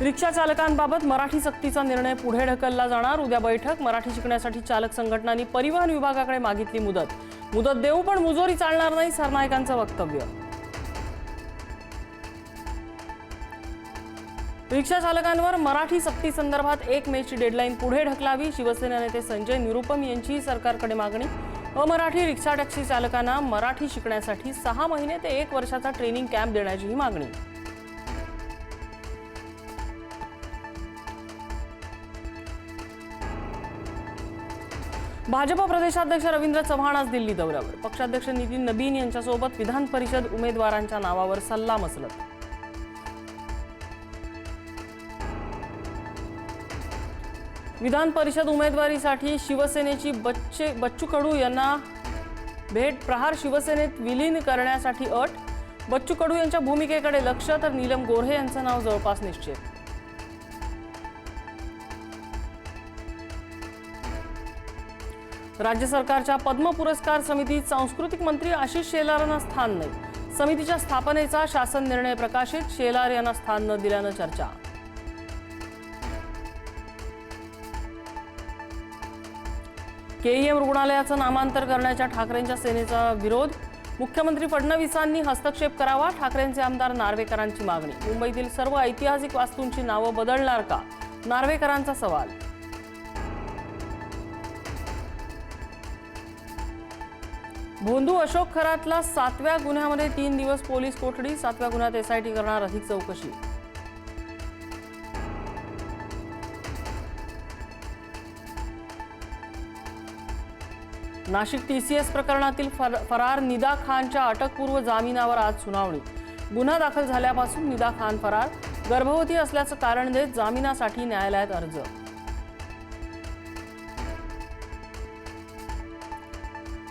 रिक्षा चालकांबाबत मराठी सक्तीचा निर्णय पुढे ढकलला जाणार। उद्या बैठक। मराठी शिकण्यासाठी चालक संघटनांनी परिवहन विभागाकडे मागितली मुदत देऊ पण मुजोरी चालणार नाही, सरनाईकांचं वक्तव्य। रिक्षा चालकांवर मराठी सक्ती संदर्भात 1 मेची डेडलाईन पुढे ढकलावी, शिवसेना नेते संजय निरुपम यांची सरकारकडे मागणी। अमराठी रिक्षा टॅक्सी चालकांना मराठी शिकण्यासाठी 6 महिने ते 1 वर्षाचा ट्रेनिंग कॅम्प देण्याचीही मागणी। भाजप प्रदेशाध्यक्ष रवींद्र चव्हाण आज दिल्ली दौऱ्यावर। पक्षाध्यक्ष नितीन नबीन यांच्यासोबत विधान परिषद उमेदवारांच्या नावावर सल्लामसलत। विधान परिषद उमेदवारीसाठी शिवसेनेची बच्चू कडू यांना भेट। प्रहार शिवसेनेत विलीन करण्यासाठी अट। बच्चू कडू यांच्या भूमिकेकडे लक्ष, तर नीलम गोऱ्हे यांचं नाव जवळपास निश्चित। राज्य सरकारच्या पद्म पुरस्कार समितीत सांस्कृतिक मंत्री आशिष शेलारांना स्थान नाही। समितीच्या स्थापनेचा शासन निर्णय प्रकाशित। शेलार यांना स्थान न दिल्यानं चर्चा। केईएम रुग्णालयाचं नामांतर करण्याच्या ठाकरेंच्या सेनेचा विरोध। मुख्यमंत्री फडणवीसांनी हस्तक्षेप करावा, ठाकरेंचे आमदार नार्वेकरांची मागणी। मुंबईतील सर्व ऐतिहासिक वास्तूंची नावं बदलणार का, नार्वेकरांचा सवाल। भोंदू अशोक खरातला 7व्या गुन्ह्यामध्ये 3 दिवस पोलीस कोठडी। 7व्या गुन्ह्यात एसआयटी करणार अधिक चौकशी। नाशिक टीसीएस प्रकरणातील फरार निदा खानच्या अटकपूर्व जामिनावर आज सुनावणी। गुन्हा दाखल झाल्यापासून निदा खान फरार। गर्भवती असल्याचं कारण देत जामिनासाठी न्यायालयात अर्ज।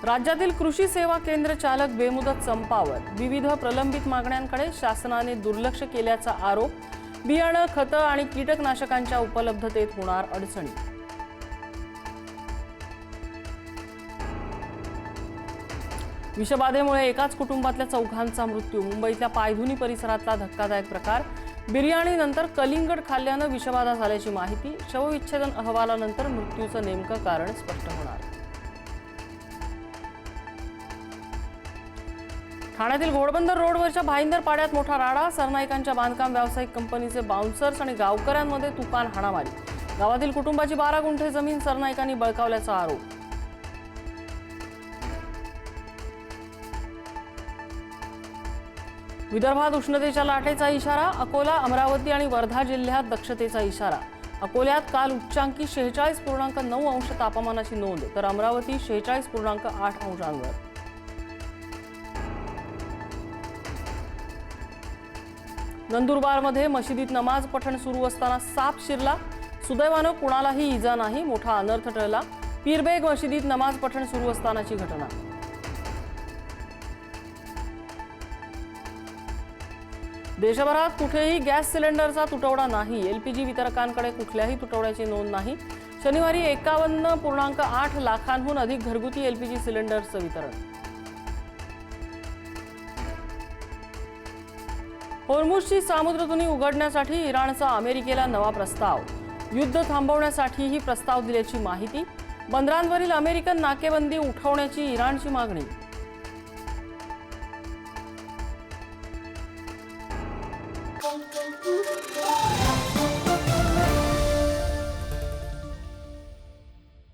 राज्यातील कृषी सेवा केंद्र चालक बेमुदत संपावर। विविध प्रलंबित मागण्यांकडे शासनाने दुर्लक्ष केल्याचा आरोप। बियाणं, खतं आणि कीटकनाशकांच्या उपलब्धतेत होणार अडचणी। विषबाधेमुळे एकाच कुटुंबातल्या 4घांचा मृत्यू। मुंबईतल्या पायधुनी परिसरातला धक्कादायक प्रकार। बिर्याणीनंतर कलिंगड खाल्ल्यानं विषबाधा झाल्याची माहिती। शवविच्छेदन अहवालानंतर मृत्यूचं नेमकं कारण स्पष्ट होणार। ठाण्यातील घोडबंदर रोडवरच्या भाईंदर पाड्यात मोठा राडा। सरनाईकांच्या बांधकाम व्यावसायिक कंपनीचे बाउन्सर्स आणि गावकऱ्यांमध्ये तुफान हाणामारी। गावातील कुटुंबाची 12 गुंठे जमीन सरनाईकांनी बळकावल्याचा आरोप। विदर्भात उष्णतेच्या लाटेचा इशारा। अकोला, अमरावती आणि वर्धा जिल्ह्यात दक्षतेचा इशारा। अकोल्यात काल उच्चांकी 46.9 अंश तापमानाची नोंद, तर अमरावती 46.8 अंशांवर। नंदुरबारमध्ये मशिदीत नमाज पठण सुरू असताना साप शिरला। सुदैवानं कुणालाही इजा नाही, मोठा अनर्थ टळला। पीरबेग मशिदीत नमाज पठण सुरू असतानाची घटना। देशभरात कुठेही गॅस सिलेंडरचा तुटवडा नाही। एलपीजी वितरकांकडे कुठल्याही तुटवड्याची नोंद नाही। शनिवारी 51.8 लाखांहून अधिक घरगुती एलपीजी सिलेंडरचं वितरण। होर्मुझची सामुद्रधुनी उघडण्यासाठी इराणचा अमेरिकेला नवा प्रस्ताव। युद्ध थांबवण्यासाठीही प्रस्ताव दिल्याची माहिती। बंदरांवरील अमेरिकन नाकेबंदी उठवण्याची इराणची मागणी।